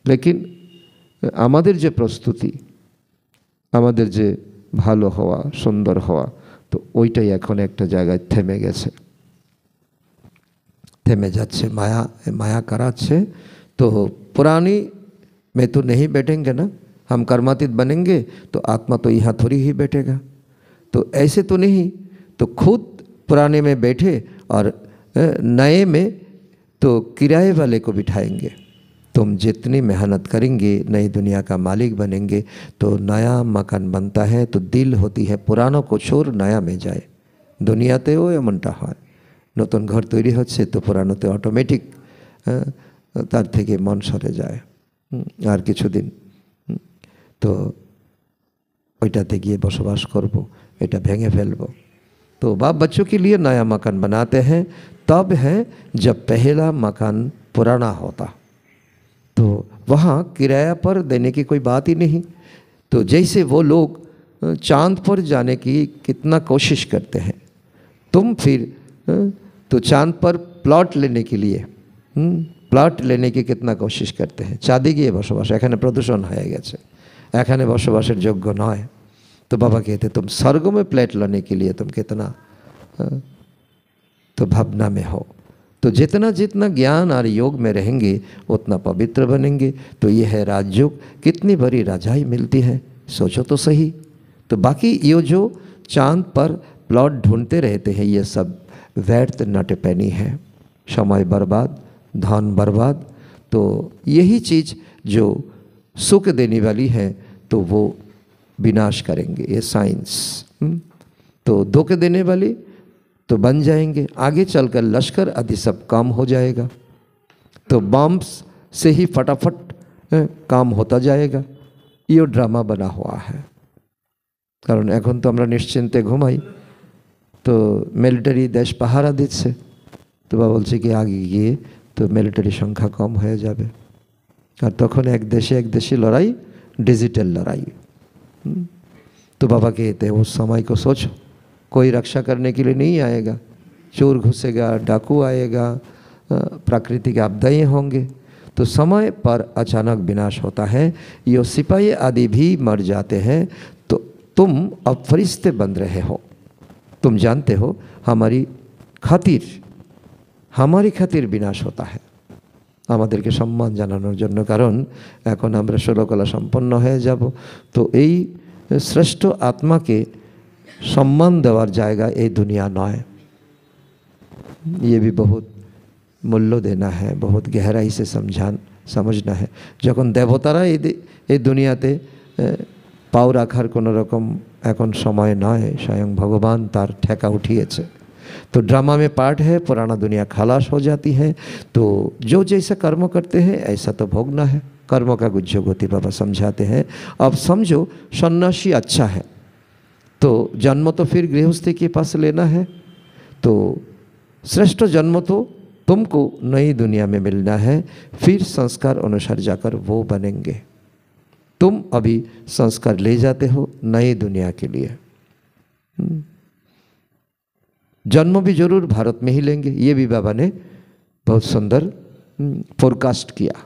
लेकिन आमादेर जे प्रस्तुति, आमादेर जे भालो हवा, सुंदर हवा, तो ओइटाई एखन एकटा जायगाय थेमे गेছে, थेमे जाच्छे, माया माया कराচ্ছে। तो पुरानी में तो नहीं बैठेंगे ना, हम कर्मातीत बनेंगे तो आत्मा तो यहाँ थोड़ी ही बैठेगा। तो ऐसे तो नहीं, तो खुद पुराने में बैठे और नए में तो किराए वाले को बिठाएंगे। तुम जितनी मेहनत करेंगे नई दुनिया का मालिक बनेंगे। तो नया मकान बनता है तो दिल होती है पुरानो को छोड़ नया में जाए। दुनियातेও এমনটা হয়, নতুন ঘর তৈরি হচ্ছে তো পুরানোতে অটোমেটিক তার থেকে মন সরে যায় আর কিছুদিন, তো ওইটাতে গিয়ে বসবাস করব, এটা ভেঙে ফেলবো। तो बाप बच्चों के लिए नया मकान बनाते हैं तब है जब पहला मकान पुराना होता, तो वहाँ किराया पर देने की कोई बात ही नहीं। तो जैसे वो लोग चांद पर जाने की कितना कोशिश करते हैं, तुम फिर तो चांद पर प्लॉट लेने के लिए प्लॉट लेने की कितना कोशिश करते हैं। चाँदे गিয়ে বসবাস, এখানে প্রদূষণ হয়ে গেছে, এখানে বসবাসের যোগ্য নয়। तो बाबा कहते तुम स्वर्ग में प्लेट लाने के लिए तुम कितना तो भावना में हो। तो जितना जितना ज्ञान और योग में रहेंगे उतना पवित्र बनेंगे। तो ये है राजयोग, कितनी बड़ी राजाई मिलती है, सोचो तो सही। तो बाकी ये जो चांद पर प्लॉट ढूंढते रहते हैं ये सब व्यर्थ नटपैनी है, समय बर्बाद, धन बर्बाद। तो यही चीज़ जो सुख देने वाली है तो वो विनाश करेंगे, ये साइंस। तो धोखे देने वाली तो बन जाएंगे, आगे चलकर लश्कर आदि सब काम हो जाएगा। तो बम्स से ही फटाफट काम होता जाएगा। ये ड्रामा बना हुआ है, कारण এখন তো আমরা নিশ্চিন্তে ঘুমাই, তো মিলিটারি দেশ পাহারা দিচ্ছে। তো বাবা বলছে কি আগে গিয়ে তো মিলিটারি সংখ্যা কম হয়ে যাবে, আর তখন এক দেশে লড়াই, डिजिटल लड़ाई। तो बाबा कहते हैं उस समय को सोचो, कोई रक्षा करने के लिए नहीं आएगा, चोर घुसेगा, डाकू आएगा, प्राकृतिक आपदाएं होंगे। तो समय पर अचानक विनाश होता है। ये सिपाही आदि भी मर जाते हैं। तो तुम अब फरिश्ते बन रहे हो, तुम जानते हो हमारी खातिर विनाश होता है, আমাদেরকে সম্মান জানানোর জন্য। কারণ এখন আমরা ষোলকলা সম্পন্ন হয়ে যাব। তো এই শ্রেষ্ঠ আত্মাকে সম্মান দেওয়ার জায়গা এই দুনিয়া নয়। ये भी बहुत मूल्य देना है, बहुत गहराई से समझना है। যখন দেবতারা এই দুনিয়াতে পাও রাখার কোনো রকম এখন সময় নয়, স্বয়ং ভগবান তার ঠেকা উঠিয়েছে। तो ड्रामा में पार्ट है, पुराना दुनिया खलास हो जाती है। तो जो जैसा कर्म करते हैं ऐसा तो भोगना है। कर्मों का गुज्जो गोती बाबा समझाते हैं। अब समझो सन्यासी अच्छा है तो जन्म तो फिर गृहस्थी के पास लेना है। तो श्रेष्ठ जन्म तो तुमको नई दुनिया में मिलना है, फिर संस्कार अनुसार जाकर वो बनेंगे। तुम अभी संस्कार ले जाते हो नई दुनिया के लिए। जन्म भी जरूर भारत में ही लेंगे, ये भी बाबा ने बहुत सुंदर फोरकास्ट किया।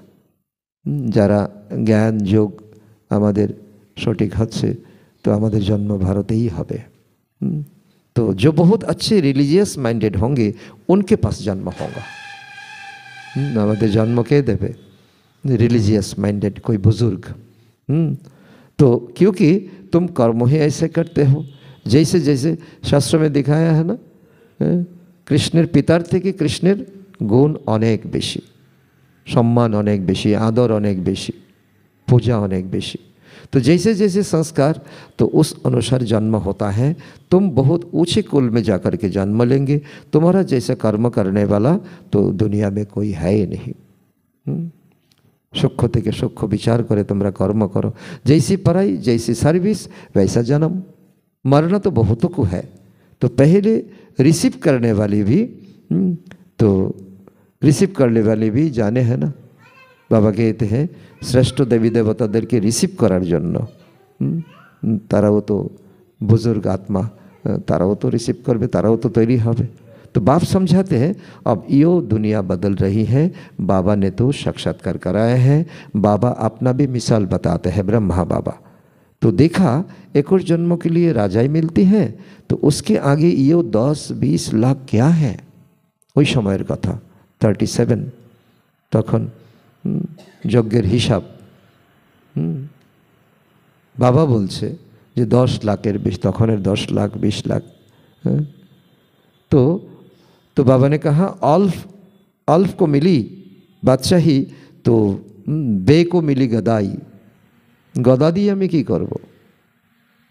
যারা জ্ঞান যোগ আমাদের সঠিক হচ্ছে तो আমাদের জন্ম ভারতেই হবে। तो जो बहुत अच्छे रिलीजियस माइंडेड होंगे उनके पास जन्म होगा। আমাদের जन्म के देवे रिलीजियस माइंडेड कोई बुजुर्ग। तो क्योंकि तुम कर्म ही ऐसे करते हो जैसे जैसे शास्त्र में दिखाया है ना, কৃষ্ণের পিতার থেকে কৃষ্ণের গুণ অনেক বেশি, সম্মান অনেক বেশি, आदर অনেক বেশি, पूजा অনেক বেশি। तो जैसे जैसे संस्कार तो उस अनुसार जन्म होता है। तुम बहुत ऊंचे कुल में जाकर के जन्म लेंगे। तुम्हारा जैसा कर्म करने वाला तो दुनिया में कोई है ही नहीं। सूक्ष्म থেকে सूक्ष्म विचार करे तुम्हारा कर्म करो, जैसी पढ़ाई जैसी सर्विस वैसा जन्म। मरना तो बहुतों को है। तो पहले रिसीव करने वाली भी तो रिसीव करने वाली भी जाने है ना। बाबा कहते हैं श्रेष्ठ देवी देवताদেরকে रिसीव करार জন্য তারাও তো বুজুর্গ আত্মা, তারাও তো रिसीव করবে, তারাও তো তৈরি হবে। तो बाप समझाते हैं अब यो दुनिया बदल रही है, बाबा ने तो साक्षात्कार कराए हैं, बाबा अपना भी मिसाल बताते हैं ब्रह्मा बाबा। तो देखा एक और जन्मों के लिए राजाई मिलती है, तो उसके आगे यो 10-20 लाख क्या है ওই সময়ের কথা 37 তখন যজ্ঞের হিসাব বাবা বলছে যে 10 লাখের বেশ, তখনের 10 लाख 20 लाख। तो बाबा ने कहा अल्फ को मिली बादशाही, तो बे को मिली गदाई, गदा দিয়ে আমি কি করব,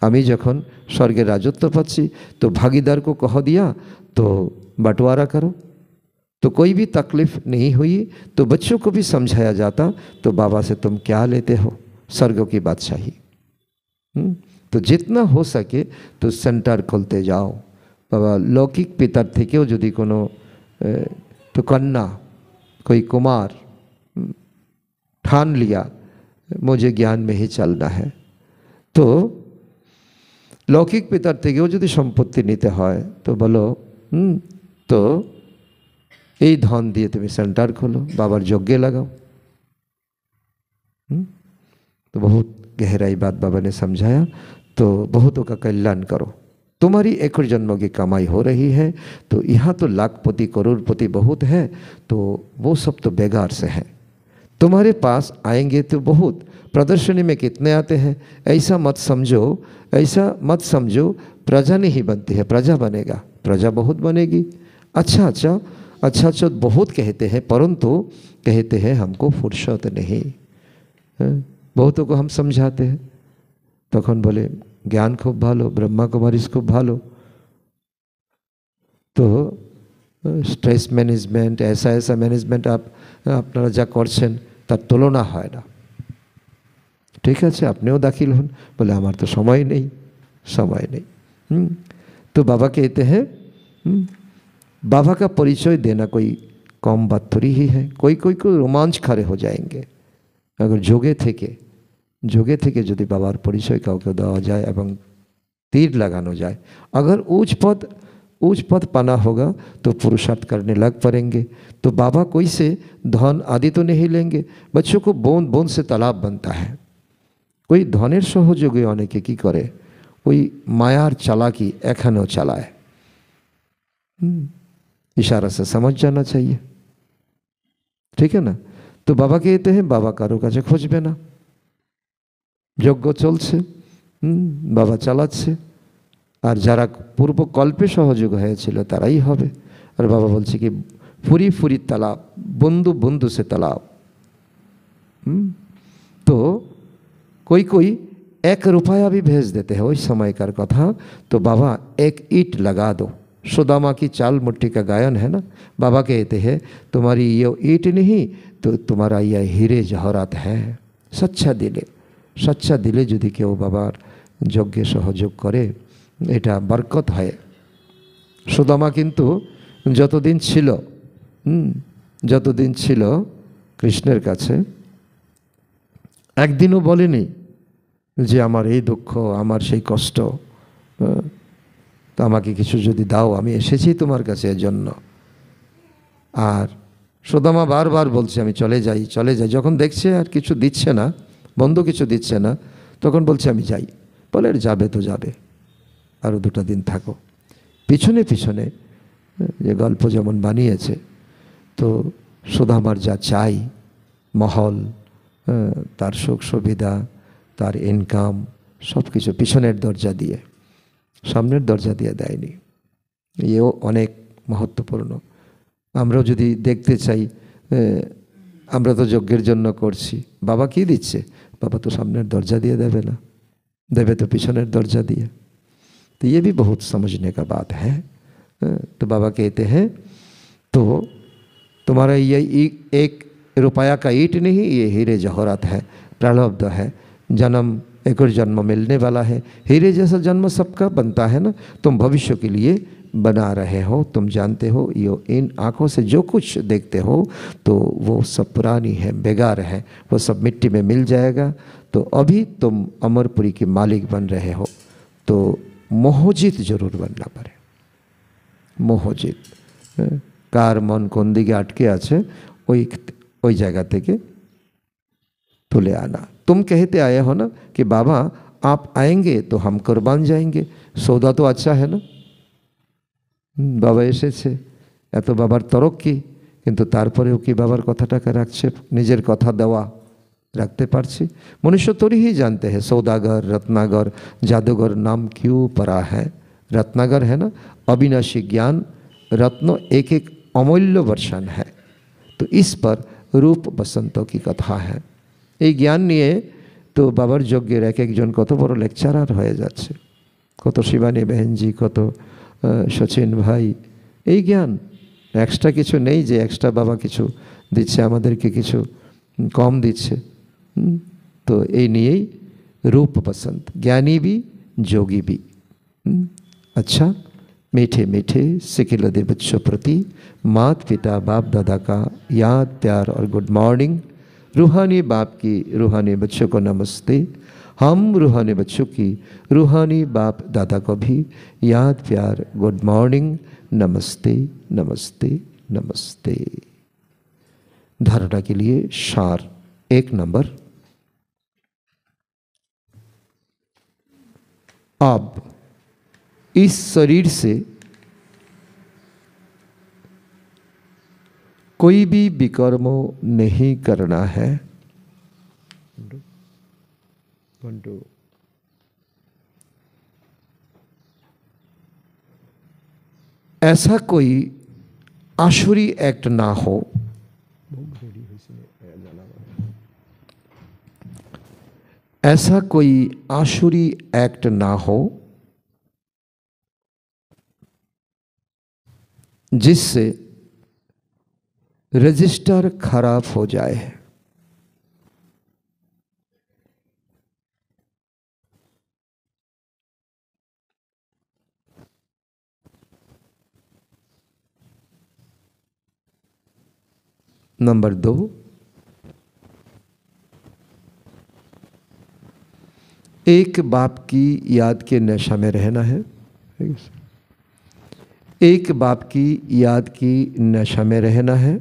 আমি যখন স্বর্গের রাজত্ব পাচ্ছি तो भागीदार को कह दिया तो बंटवारा करो। तो कोई भी तकलीफ नहीं हुई, तो बच्चों को भी समझाया जाता तो बाबा से तुम क्या लेते हो, स्वर्ग की बादशाही। तो जितना हो सके तो सेंटर खोलते जाओ। बाबा लौकिक पितार থেকেও যদি কোনো तो कन्या कोई कुमार ठान लिया मुझे ज्ञान में ही चलना है, तो लौकिक पितार থেকেও যদি সম্পত্তি নিতে হয় তো বলো तो এই ধন দিয়ে তুমি सेंटर खोलो, बाबार यज्ञे लगाओ। तो बहुत गहराई बात बाबा ने समझाया। तो बहुतों का कल्याण करो, तुम्हारी एक और जन्मों की कमाई हो रही है, तो यहाँ तो लाखपति करोड़पति बहुत है, तो वो सब तो बेगार से हैं। तुम्हारे पास आएंगे तो बहुत, प्रदर्शनी में कितने आते हैं, ऐसा मत समझो, ऐसा मत समझो प्रजा नहीं बनती है, प्रजा बनेगा, प्रजा बहुत बनेगी। अच्छा अच्छा बहुत कहते हैं, परंतु कहते हैं हमको फुर्सत नहीं। बहुतों को हम समझाते हैं, तखन बोले ज्ञान खूब भालो, ब्रह्मा कुमारीज खूब भालो, तो स्ट्रेस मैनेजमेंट ऐसा मैनेजमेंट आप আপনারা যা করছেন তার তুলনা হয় না। ঠিক আছে, আপনিও দাখিল হন। বলে আমার তো সময় নেই। तो बाबा कहते हैं बाबा का परिचय देना कोई कम बात थोड़ी ही है। कोई रोमांच खड़े हो जाएंगे अगर जोगे থেকে যদি বাবার পরিচয় কাউকে দেওয়া যায় এবং तीर लगानो जाए। अगर ऊंच पद पाना होगा तो पुरुषार्थ करने लग पड़ेंगे। तो बाबा कोई से धन आदि तो नहीं लेंगे, बच्चों को बूंद बूंद से तालाब बनता है। कोई धनेर सहयोगे अनेके की करे, कोई मायार चालाकी एखनो चालाए। इशारा से समझ जाना चाहिए, ठीक है ना। तो बाबा कहते हैं बाबा कारो काছে खोजबे ना, यज्ञ चलছে, बाबा চালাচ্ছে, আর যারা পূর্ব কল্পে সহযোগ হয়েছিল তারাই হবে। আর বাবা বলছে কি ফুরি ফুরি তালাব, বন্ধু বন্ধু से तालाब। तो कोई 1 रुपया भी भेज देते हैं, वही समय का कथा। तो बाबा 1 ईंट लगा दो, सुदामा की चाल मुट्ठी का गायन है ना। बाबा कहते हैं तुम्हारी ये ईंट नहीं तो तुम्हारा यह हीरे जहरात है। सच्चा दिले यदि केउ बाबार यज्ञे सहयोग करे এটা बरकत है। सुदामा किन्तु যতদিন ছিল কৃষ্ণের কাছে একদিনও বলেনি যে আমার এই দুঃখ, আমার সেই কষ্ট, তো আমাকে কিছু যদি দাও, আমি এসেছি তোমার কাছে এর জন্য। আর সুদামা বারবার বলছে আমি চলে যাই। যখন দেখছে আর কিছু দিচ্ছে না, বন্ধু কিছু দিচ্ছে না, তখন বলছে আমি যাই। বলে যাবে তো যাবে, আরও 2টা দিন থাকো। পিছনে যে গল্প যেমন বানিয়েছে, তো সুদামার যা চাই, মহল, তার সুখ সুবিধা, তার ইনকাম, সব কিছু পিছনের দরজা দিয়ে, সামনের দরজা দিয়ে দেয়নি। এও অনেক মহত্বপূর্ণ। আমরাও যদি দেখতে চাই, আমরা তো যজ্ঞের জন্য করছি, বাবা কি দিচ্ছে? बाबा तो सामने दरजा दिए देवे ना, देवे तो पिछने दरजा दिए। तो ये भी बहुत समझने का बात है। तो बाबा कहते हैं तो तुम्हारा ये 1 रुपया का ईंट नहीं, ये हीरे जवाहरात है, प्रारब्ध है। जन्म एक और जन्म मिलने वाला है। हीरे जैसा जन्म सबका बनता है ना। तुम भविष्य के लिए बना रहे हो, तुम जानते हो ये इन आँखों से जो कुछ देखते हो तो वो सब पुरानी है, बेकार है, वो सब मिट्टी में मिल जाएगा। तो अभी तुम अमरपुरी के मालिक बन रहे हो, तो मोहजित जरूर बनना पड़े। मोहजित কার মন কোন দিকে আটকে আছে ওই জায়গা থেকে तुले आना। तुम कहते आए हो ना कि बाबा आप आएंगे तो हम कुर्बान जाएंगे, सौदा तो अच्छा है ना। बाबा এসেছে, এত বাবার তরক্কি, কিন্তু তারপরেও কি বাবার কথাটাকে রাখছে? নিজের কথা দেওয়া रखते पारছি? मनुष्य थोड़ी ही जानते हैं सौदागर, रत्नागर, जादूगर नाम क्यों पड़ा है? रत्नागर है ना, अविनाशी ज्ञान रत्न एक एक अमूल्य वर्षन है। तो इस पर रूप बसंतों की कथा है। এই জ্ঞান নিয়ে তো বাবার যজ্ঞের এক একজন কত বড় লেকচারার হয়ে যাচ্ছে, কত শিবানী বেহেনজি, কত সচিন ভাই। এই জ্ঞান এক্সট্রা কিছু নেই যে এক্সট্রা বাবা কিছু দিচ্ছে আমাদেরকে, কিছু কম দিচ্ছে। तो ये नहीं रूप बसंत, ज्ञानी भी जोगी भी। अच्छा, मीठे मीठे सिकिलदे बच्चों प्रति माता पिता बाप दादा का याद प्यार और गुड मॉर्निंग। रूहानी बाप की रूहानी बच्चों को नमस्ते। हम रूहानी बच्चों की रूहानी बाप दादा को भी याद प्यार गुड मॉर्निंग, नमस्ते नमस्ते नमस्ते। धारणा के लिए सार 1 नंबर। अब इस शरीर से कोई भी विकर्म नहीं करना है। ऐसा कोई आसुरी एक्ट ना हो, ऐसा कोई आसुरी एक्ट ना हो जिससे रजिस्टर खराब हो जाए। नंबर 2, एक बाप की याद के नशा में रहना है। एक बाप की याद की नशा में रहना है।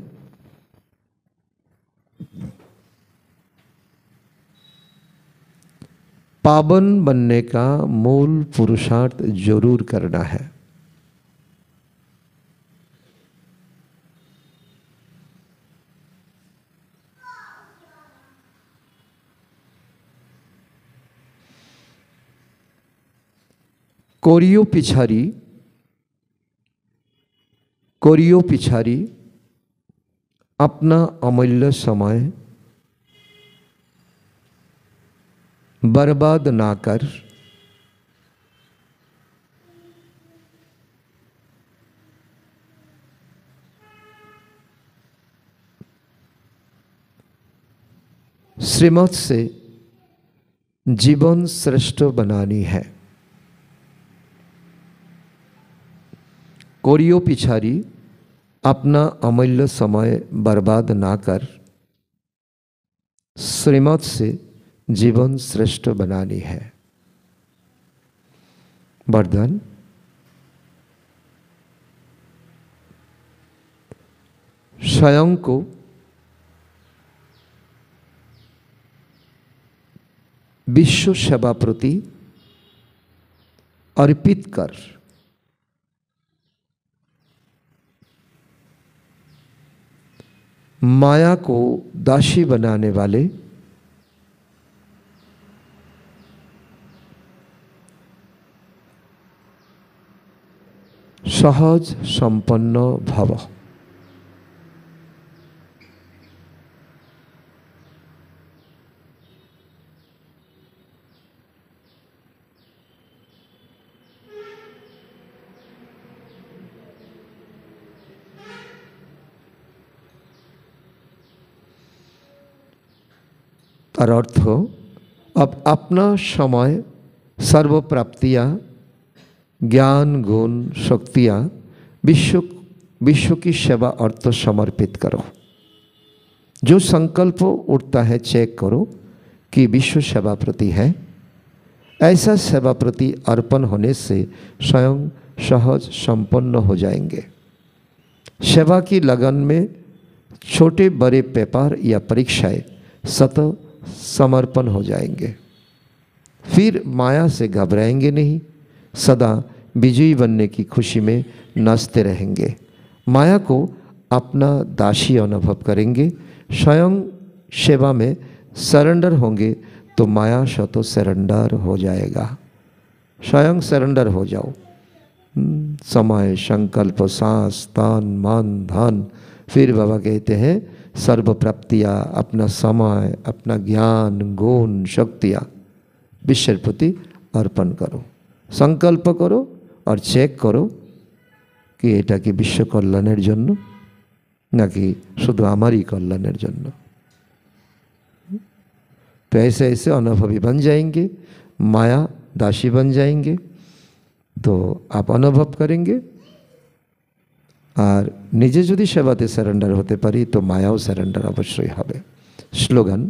पावन बनने का मूल पुरुषार्थ जरूर करना है। कोरियो पिछारी अपना अमूल्य समय बर्बाद ना कर श्रीमत से जीवन श्रेष्ठ बनानी है। कोरियो पिछारी अपना अमूल्य समय बर्बाद ना कर श्रीमत से जीवन श्रेष्ठ बनानी है। वरदान, स्वयं को विश्व सेवा प्रति अर्पित कर माया को दासी बनाने वाले सहज संपन्न भव। और अर्थ, अब अपना समय सर्व प्राप्तियाँ ज्ञान गुण शक्तियाँ विश्व की सेवा अर्थ समर्पित करो। जो संकल्प उठता है चेक करो कि विश्व सेवा प्रति है। ऐसा सेवा प्रति अर्पण होने से स्वयं सहज संपन्न हो जाएंगे। सेवा की लगन में छोटे बड़े पेपर या परीक्षाएं स्वतः समर्पण हो जाएंगे। फिर माया से घबराएंगे नहीं, सदा विजयी बनने की खुशी में नाचते रहेंगे। माया को अपना दासी अनुभव करेंगे। स्वयं सेवा में सरेंडर होंगे तो माया स्वतः सरेंडर हो जाएगा। स्वयं सरेंडर हो जाओ। समय, संकल्प, सांस, तन, मन, धन। फिर बाबा कहते हैं सर्व प्राप्तियाँ, अपना समय, अपना ज्ञान, गुण, शक्तियाँ विश्व प्रति अर्पण करो। संकल्प करो और चेक करो कि এটা কি বিশ্ব কল্যাণের জন্য নাকি শুধু আমারই কল্যাণের জন্য। तो ऐसे ऐसे अनुभवी बन जाएंगे, माया दासी बन जाएंगे। तो आप अनुभव करेंगे और निजे যদি সেবাতে সারেন্ডার হতে পারি তো মায়াও সারেন্ডার অবশ্যই হবে। স্লোগান,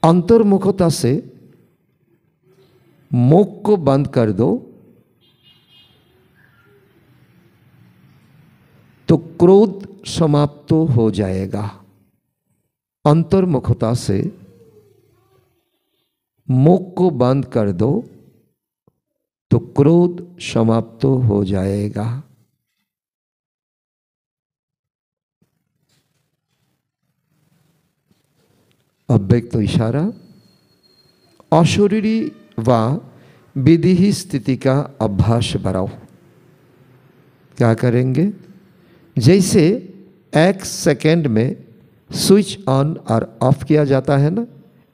अंतर्मुखता से मुख को बंद कर दो तो क्रोध समाप्त हो जाएगा। अंतर्मुखता से मुख को बंद कर दो तो क्रोध समाप्त हो जाएगा। अव्यक्त इशारा, अशरीरी व विधि स्थिति का अभ्यास बढ़ाओ। क्या करेंगे? जैसे एक सेकंड में स्विच ऑन और ऑफ किया जाता है ना,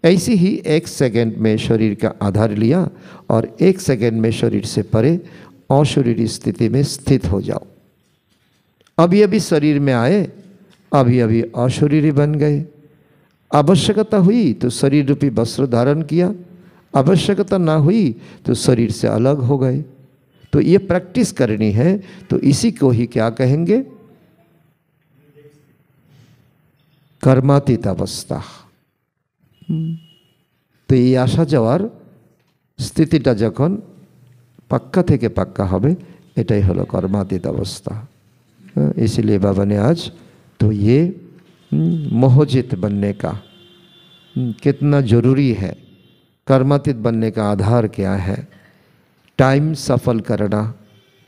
ऐसे ही एक सेकंड में शरीर का आधार लिया और एक सेकंड में शरीर से परे अशरीरी स्थिति में स्थित हो जाओ। अभी अभी शरीर में आए, अभी अभी अशरीरी बन गए। आवश्यकता हुई तो शरीर रूपी वस्त्र धारण किया, आवश्यकता ना हुई तो शरीर से अलग हो गए। तो ये प्रैक्टिस करनी है। तो इसी को ही क्या कहेंगे? कर्मातीत अवस्था। तो ये आशा যাওয়ার স্থিতিটা যখন पक्का থেকে पक्का হবে, এটাই হলো कर्मातीत अवस्था। इसलिए बाबा ने आज तो ये मोहजित बनने का कितना जरूरी है, कर्मातीत बनने का आधार क्या है, टाइम सफल करना,